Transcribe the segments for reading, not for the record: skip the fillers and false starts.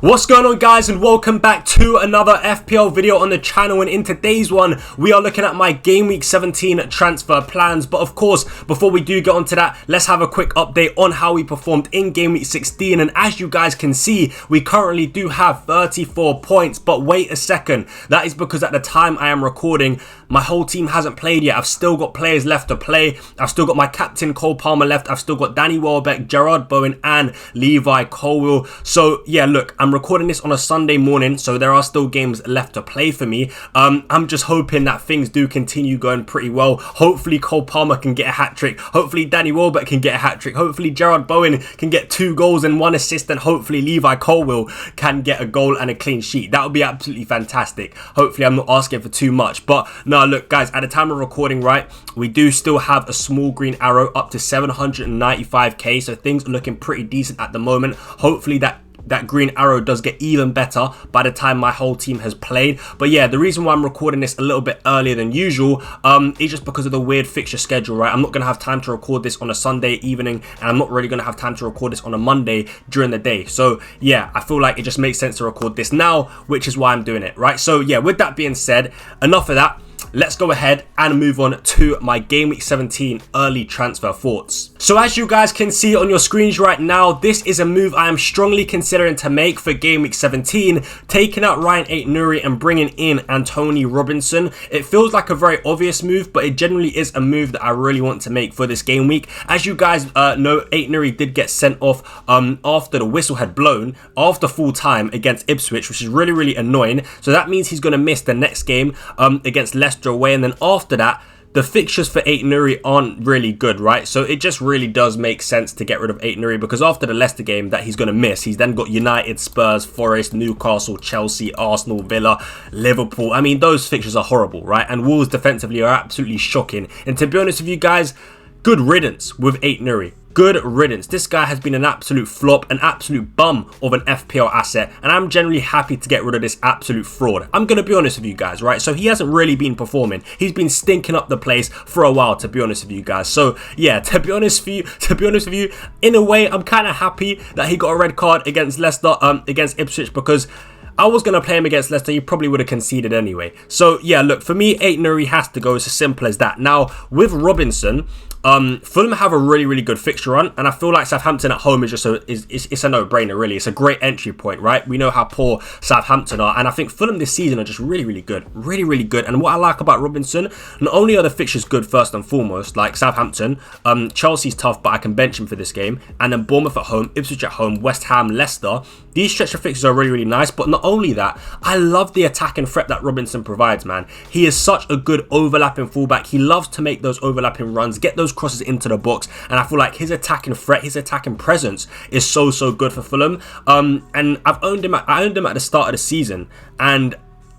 What's going on, guys, and welcome back to another FPL video on the channel. And in today's one we are looking at my game week 17 transfer plans. But of course, before we do get onto that, let's have a quick update on how we performed in game week 16. And as you guys can see, we currently do have 34 points. But wait a second, that is because at the time I am recording, my whole team hasn't played yet. I've still got players left to play. I've still got my captain Cole Palmer left. I've still got Danny Welbeck, Gerard Bowen and Levi Colwill. So yeah, look, I'm recording this on a Sunday morning, so there are still games left to play for me. I'm just hoping that things do continue going pretty well. Hopefully Cole Palmer can get a hat-trick. Hopefully Danny Welbeck can get a hat-trick. Hopefully Gerard Bowen can get 2 goals and 1 assist, and hopefully Levi Colwill can get a goal and a clean sheet. That would be absolutely fantastic. Hopefully I'm not asking for too much. But no, look guys, at the time of recording, right, we do still have a small green arrow up to 795k, so things are looking pretty decent at the moment. Hopefully that green arrow does get even better by the time my whole team has played. But yeah, the reason why I'm recording this a little bit earlier than usual is just because of the weird fixture schedule, right? I'm not going to have time to record this on a Sunday evening, and I'm not really going to have time to record this on a Monday during the day. So yeah, I feel like it just makes sense to record this now, which is why I'm doing it, right? So yeah, with that being said, enough of that. Let's go ahead and move on to my game week 17 early transfer thoughts. So as you guys can see on your screens right now, this is a move I am strongly considering to make for game week 17, taking out Ryan Aït-Nouri and bringing in Antonee Robinson. It feels like a very obvious move, but it generally is a move that I really want to make for this game week. As you guys know, Aït-Nouri did get sent off after the whistle had blown after full time against Ipswich, which is really annoying. So that means he's going to miss the next game against Leicester away, and then after that the fixtures for Aït-Nouri aren't really good, right? So it just really does make sense to get rid of Aït-Nouri, because after the Leicester game that he's going to miss, he's then got United, Spurs, Forest, Newcastle, Chelsea, Arsenal, Villa, Liverpool. I mean, those fixtures are horrible, right? And Wolves defensively are absolutely shocking. And to be honest with you guys, good riddance with Aït-Nouri. Good riddance. This guy has been an absolute flop, an absolute bum of an FPL asset, and I'm generally happy to get rid of this absolute fraud. I'm going to be honest with you guys, right? So he hasn't really been performing. He's been stinking up the place for a while, to be honest with you guys. So yeah, to be honest with you, in a way, I'm kind of happy that he got a red card against Leicester, against Ipswich, because I was going to play him against Leicester. He probably would have conceded anyway. So yeah, look, for me, Aït-Nouri has to go. It's as simple as that. Now, with Robinson, Fulham have a really good fixture run, and I feel like Southampton at home is just it's a no-brainer, really. It's a great entry point, right? We know how poor Southampton are, and I think Fulham this season are just really good, really good. And what I like about Robinson, not only are the fixtures good first and foremost, like Southampton, Chelsea's tough, but I can bench him for this game, and then Bournemouth at home, Ipswich at home, West Ham, Leicester. These stretch of fixtures are really nice, but not only that, I love the attacking threat that Robinson provides, man. He is such a good overlapping fullback. He loves to make those overlapping runs, get those crosses into the box, and I feel like his attacking threat, his attacking presence is so good for Fulham. And I owned him at the start of the season, and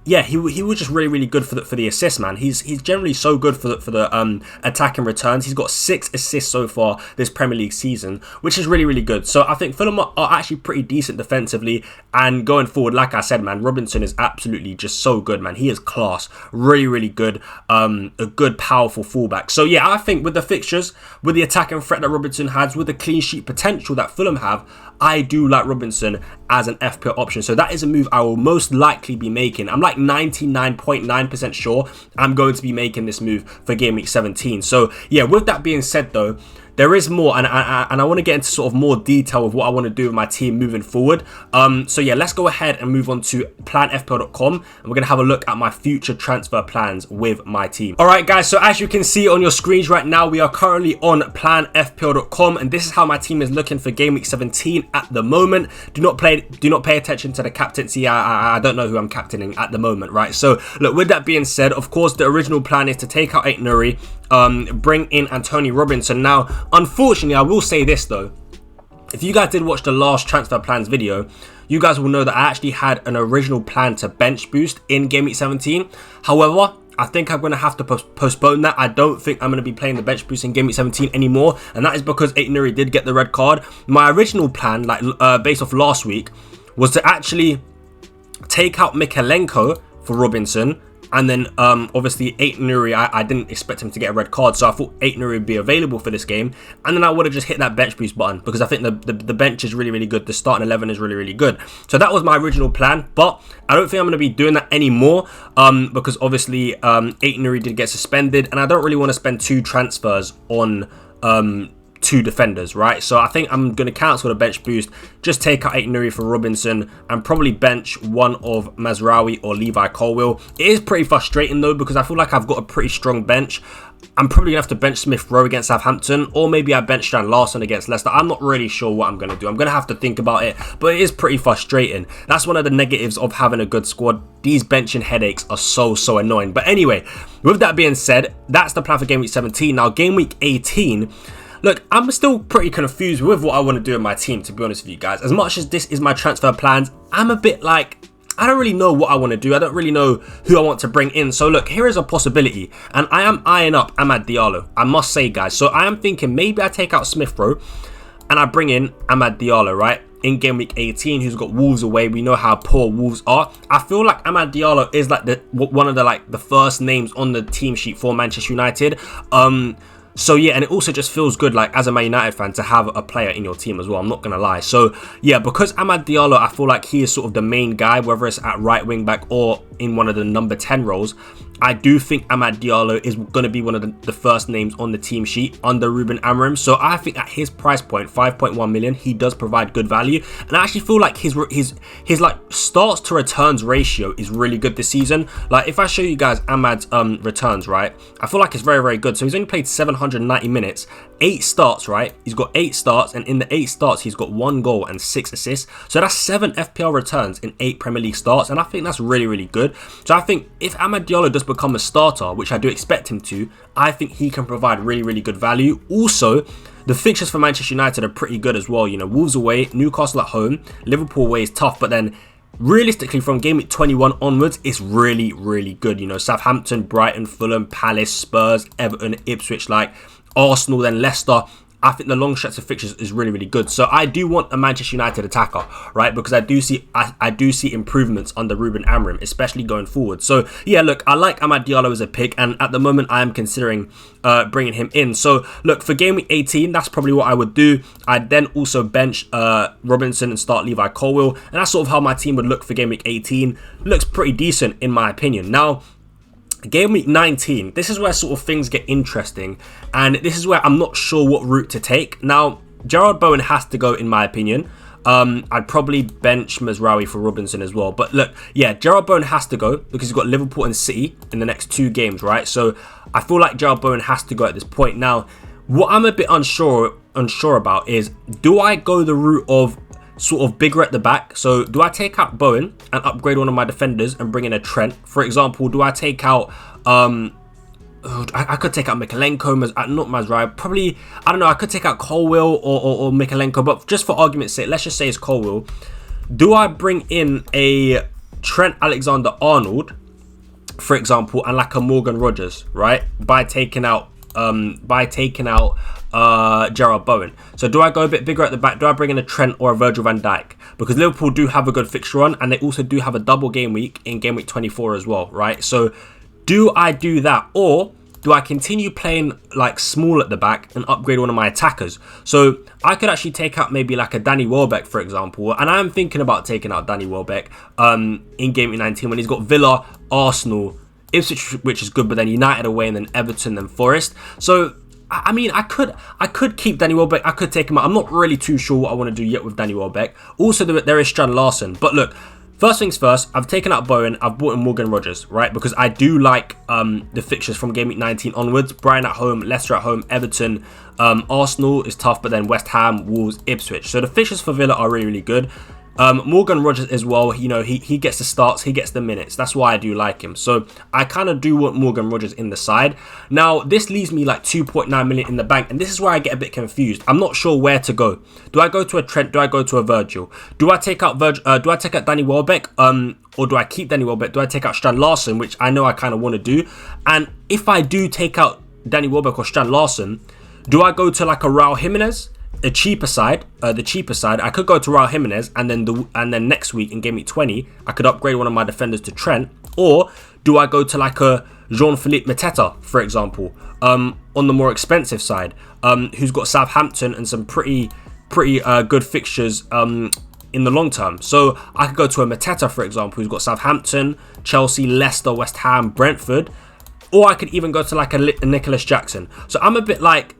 yeah, he was just really good for the assist, man. He's generally so good for the attacking returns. He's got 6 assists so far this Premier League season, which is really good. So I think Fulham are actually pretty decent defensively, and going forward, like I said, man, Robinson is absolutely just so good, man. He is class, really good, a good powerful fullback. So yeah, I think with the fixtures, with the attacking threat that Robinson has, with the clean sheet potential that Fulham have, I do like Robinson as an FPL option. So that is a move I will most likely be making. I'm like 99.9% sure I'm going to be making this move for game week 17. So yeah, with that being said though, there is more, and I want to get into sort of more detail of what I want to do with my team moving forward. So yeah, let's go ahead and move on to planfpl.com, and we're going to have a look at my future transfer plans with my team. All right, guys, so as you can see on your screens right now, we are currently on planfpl.com, and this is how my team is looking for game week 17 at the moment. Do not pay attention to the captaincy. I don't know who I'm captaining at the moment, right? So look, with that being said, of course, the original plan is to take out Aït-Nouri, bring in Antonee Robinson. Now, unfortunately, I will say this though, if you guys did watch the last transfer plans video, you guys will know that I actually had an original plan to bench boost in game week 17. However, I think I'm going to have to postpone that. I don't think I'm going to be playing the bench boost in game week 17 anymore, and that is because Aït-Nouri did get the red card. My original plan, like based off last week, was to actually take out Mykolenko for Robinson, And then obviously Nuri, I didn't expect him to get a red card, so I thought Nuri would be available for this game, and then I would have just hit that bench boost button, because I think the bench is really good, the starting 11 is really good. So that was my original plan, but I don't think I'm going to be doing that anymore, because obviously Nuri did get suspended, and I don't really want to spend 2 transfers on 2 defenders, right? So I think I'm going to cancel the bench boost, just take out Nuri for Robinson, and probably bench one of Mazraoui or Levi Colwill. It is pretty frustrating though, because I feel like I've got a pretty strong bench. I'm probably going to have to bench Smith Rowe against Southampton, or maybe I bench Strand Larson against Leicester. I'm not really sure what I'm going to do. I'm going to have to think about it, but it is pretty frustrating. That's one of the negatives of having a good squad. These benching headaches are so annoying. But anyway, with that being said, that's the plan for game week 17. Now, game week 18... look, I'm still pretty confused with what I want to do in my team, to be honest with you guys. As much as this is my transfer plans, I'm a bit like, I don't really know what I want to do. I don't really know who I want to bring in. So look, here is a possibility, and I am eyeing up Amad Diallo, I must say, guys. So I am thinking maybe I take out Smith Rowe and I bring in Amad Diallo, right? In game week 18, who's got Wolves away. We know how poor Wolves are. I feel like Amad Diallo is like one of the first names on the team sheet for Manchester United. So yeah, and it also just feels good, like, as a Man United fan, to have a player in your team as well. I'm not going to lie. So yeah, because Amad Diallo, I feel like he is sort of the main guy, whether it's at right wing back or in one of the number 10 roles. I do think Amad Diallo is going to be one of the first names on the team sheet under Ruben Amorim. So I think at his price point, 5.1 million, he does provide good value. And I actually feel like his like starts to returns ratio is really good this season. Like, if I show you guys Amad's returns, right, I feel like it's very good. So he's only played 790 minutes, 8 starts, right? He's got 8 starts, and in the 8 starts, he's got 1 goal and 6 assists. So that's 7 FPL returns in 8 Premier League starts, and I think that's really good. So I think if Amad Diallo does become a starter, which I do expect him to, I think he can provide really good value. Also, the fixtures for Manchester United are pretty good as well. You know, Wolves away, Newcastle at home, Liverpool away is tough, but then realistically from game week 21 onwards, it's really good. You know, Southampton, Brighton, Fulham, Palace, Spurs, Everton, Ipswich, like Arsenal, then Leicester. I think the long stretch of fixtures is really good. So I do want a Manchester United attacker, right? Because I do see improvements under Ruben Amorim, especially going forward. So yeah, look, I like Amad Diallo as a pick, and at the moment I am considering bringing him in. So look, for game week 18, that's probably what I would do. I'd then also bench Robinson and start Levi Colwill, and that's sort of how my team would look for game week 18. Looks pretty decent in my opinion. Now, game week 19, this is where sort of things get interesting, and this is where I'm not sure what route to take. Now, Gerard Bowen has to go in my opinion. I'd probably bench Mazraoui for Robinson as well. But look, yeah, Gerard Bowen has to go because he's got Liverpool and City in the next 2 games, right? So I feel like Gerard Bowen has to go at this point. Now, what I'm a bit unsure about is, do I go the route of sort of bigger at the back? So do I take out Bowen and upgrade one of my defenders and bring in a Trent? For example, do I take out I could take out Mikalenko, not Mazraoui, probably, I don't know, I could take out Colwill or Mikalenko, but just for argument's sake, let's just say it's Colwill. Do I bring in a Trent Alexander-Arnold, for example, and like a Morgan Rogers, right, by taking out Gerard Bowen? So do I go a bit bigger at the back? Do I bring in a Trent or a Virgil van Dijk? Because Liverpool do have a good fixture run, and they also do have a double game week in game week 24 as well, right? So do I do that, or do I continue playing like small at the back and upgrade one of my attackers? So I could actually take out maybe like a Danny Welbeck, for example, and I'm thinking about taking out Danny Welbeck in game week 19 when he's got Villa, Arsenal, Ipswich, which is good, but then United away, and then Everton, then Forest. So I mean, I could keep Danny Welbeck. I could take him out. I'm not really too sure what I want to do yet with Danny Welbeck. Also, there is Strand Larson. But look, first things first, I've taken out Bowen. I've brought in Morgan Rogers, right? Because I do like the fixtures from game week 19 onwards. Brighton at home, Leicester at home, Everton, Arsenal is tough, but then West Ham, Wolves, Ipswich. So the fixtures for Villa are really good. Morgan Rogers as well, you know, he gets the starts, he gets the minutes. That's why I do like him. So I kind of do want Morgan Rogers in the side. Now, this leaves me like 2.9 million in the bank, and this is where I get a bit confused. I'm not sure where to go. Do I go to a Trent? Do I go to a Virgil? Do I take out Danny Welbeck? Or do I keep Danny Welbeck? Do I take out Strand Larson, which I know I kind of want to do? And if I do take out Danny Welbeck or Strand Larson, do I go to like a Raul Jimenez? The cheaper side, I could go to Raul Jimenez, and then next week in game week 20, I could upgrade one of my defenders to Trent, Or do I go to like a Jean-Philippe Mateta, for example, on the more expensive side, who's got Southampton and some pretty good fixtures in the long term? So I could go to a Mateta, for example, who's got Southampton, Chelsea, Leicester, West Ham, Brentford. Or I could even go to like a Nicholas Jackson. So I'm a bit like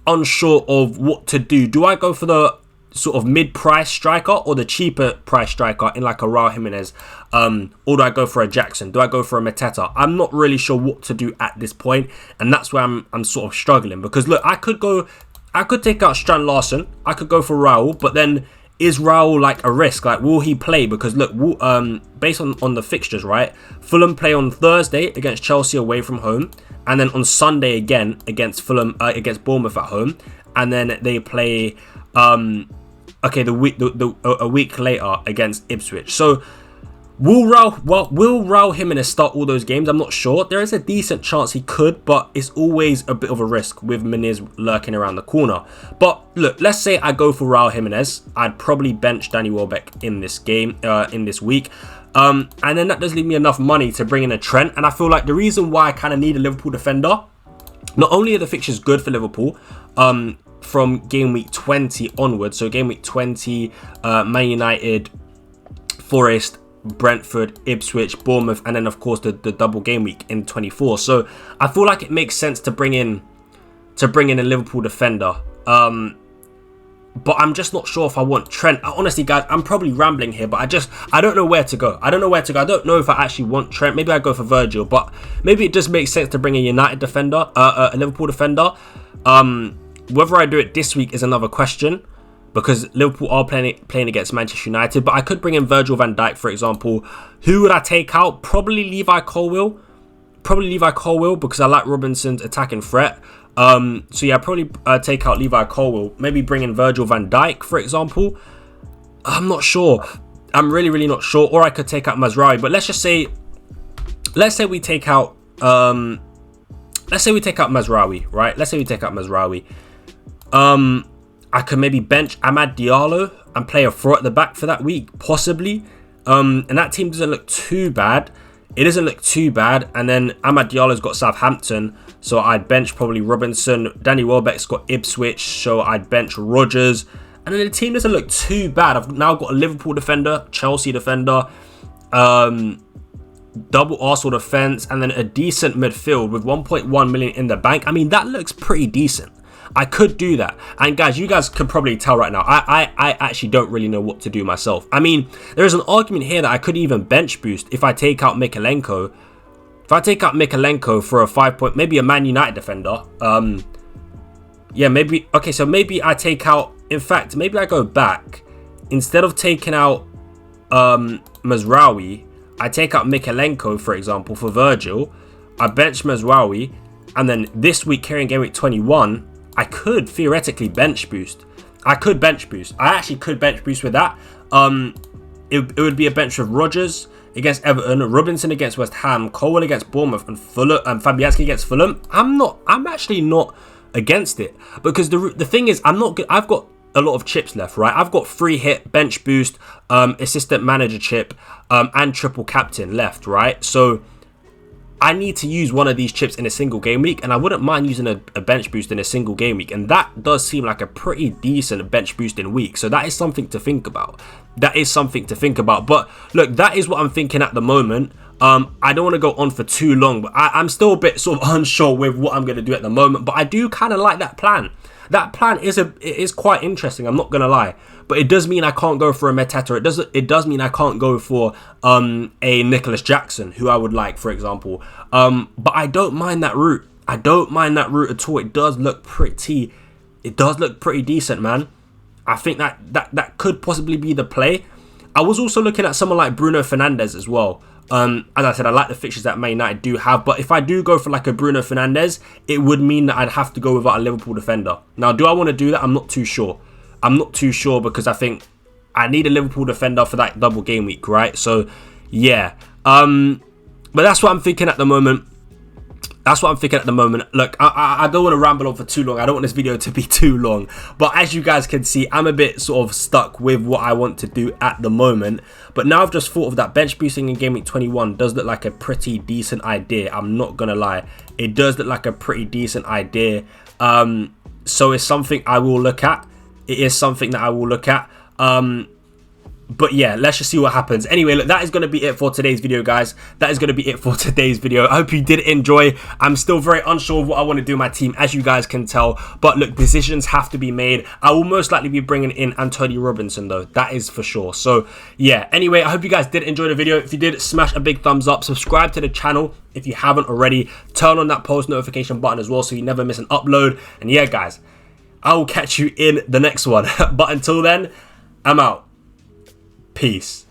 unsure of what to do. Do I go for the sort of mid-price striker or the cheaper price striker in like a Raul Jimenez? Or do I go for a Jackson? Do I go for a Mateta? I'm not really sure what to do at this point, and that's where I'm sort of struggling. Because look, I could take out Strand Larsen, I could go for Raul, but then is Raul like a risk? Like, will he play? Because look, based on the fixtures, right? Fulham play on Thursday against Chelsea away from home, and then on Sunday again against against Bournemouth at home, and then they play a week later against Ipswich. So will Raul Jimenez start all those games? I'm not sure. There is a decent chance he could, but it's always a bit of a risk with Muniz lurking around the corner. But look, let's say I go for Raul Jimenez. I'd probably bench Danny Welbeck in this game, in this week. And then that does leave me enough money to bring in a Trent. And I feel like the reason why I kind of need a Liverpool defender, not only are the fixtures good for Liverpool, from game week 20 onwards. So game week 20, Man United, Forest, Brentford, Ipswich, Bournemouth, and then of course the double game week in 24. So I feel like it makes sense to bring in a Liverpool defender. But I'm just not sure if I want Trent. Honestly, guys, I'm probably rambling here, but I don't know where to go. I don't know if I actually want Trent. Maybe I go for Virgil, but maybe it just makes sense to bring a United defender, a Liverpool defender. Whether I do it this week is another question, because Liverpool are playing against Manchester United. But I could bring in Virgil van Dijk, for example. Who would I take out? Probably Levi Colwill. Because I like Robinson's attacking threat. So yeah, probably take out Levi Colwill. Maybe bring in Virgil van Dijk, for example. I'm not sure. I'm really not sure. Or I could take out Mazraoui. But let's say we take out Mazraoui, right? Let's say we take out Mazraoui. I could maybe bench Amad Diallo and play a throw at the back for that week, possibly. And that team doesn't look too bad. It doesn't look too bad. And then Amad Diallo's got Southampton, so I'd bench probably Robinson. Danny Welbeck's got Ipswich, so I'd bench Rodgers. And then the team doesn't look too bad. I've now got a Liverpool defender, Chelsea defender, double Arsenal defence, and then a decent midfield with 1.1 million in the bank. I mean, that looks pretty decent. I could do that. And guys, you guys can probably tell right now, I actually don't really know what to do myself. I mean, there's an argument here that I could even bench boost if I take out Mikalenko. If I take out Mikalenko for a 5 maybe a Man United defender. Yeah, maybe. Okay, so maybe I take out, in fact, maybe I go back. Instead of taking out Mazraoui, I take out Mikalenko, for example, for Virgil. I bench Mazraoui. And then this week, here in game week 21, I could theoretically bench boost. I actually could bench boost with that. It would be a bench of Rodgers against Everton, Robinson against West Ham, Colwill against Bournemouth, and Fabianski against Fulham. I'm actually not against it, because the thing is, I've got a lot of chips left, right? I've got free hit, bench boost, assistant manager chip, and triple captain left, right? So I need to use one of these chips in a single game week, and I wouldn't mind using a bench boost in a single game week, and that does seem like a pretty decent bench boosting week. So that is something to think about. But look, that is what I'm thinking at the moment. I don't want to go on for too long, but I'm still a bit sort of unsure with what I'm going to do at the moment. But I do kind of like that plan. That plan is quite interesting, I'm not going to lie. But it does mean I can't go for a Mateta. It does mean I can't go for a Nicholas Jackson, who I would like, for example. But I don't mind that route. at all. It does look pretty decent, man. I think that could possibly be the play. I was also looking at someone like Bruno Fernandes as well. As I said, I like the fixtures that Man United do have, but if I do go for like a Bruno Fernandes, it would mean that I'd have to go without a Liverpool defender. Now, do I want to do that? I'm not too sure because I think I need a Liverpool defender for that double game week, right? So, yeah. But that's what I'm thinking at the moment. That's what I'm thinking at the moment. Look, I don't want to ramble on for too long. I don't want this video to be too long. But as you guys can see, I'm a bit sort of stuck with what I want to do at the moment. But now I've just thought of that, bench boosting in Game Week 21 does look like a pretty decent idea. I'm not going to lie. It does look like a pretty decent idea. So it's something I will look at. It is something that I will look at. But yeah, let's just see what happens. Anyway, look, that is going to be it for today's video, guys. That is going to be it for today's video. I hope you did enjoy. I'm still very unsure of what I want to do with my team, as you guys can tell. But look, decisions have to be made. I will most likely be bringing in Antonio Robinson, though. That is for sure. So yeah, anyway, I hope you guys did enjoy the video. If you did, smash a big thumbs up. Subscribe to the channel if you haven't already. Turn on that post notification button as well so you never miss an upload. And yeah, guys, I will catch you in the next one. But until then, I'm out. Peace.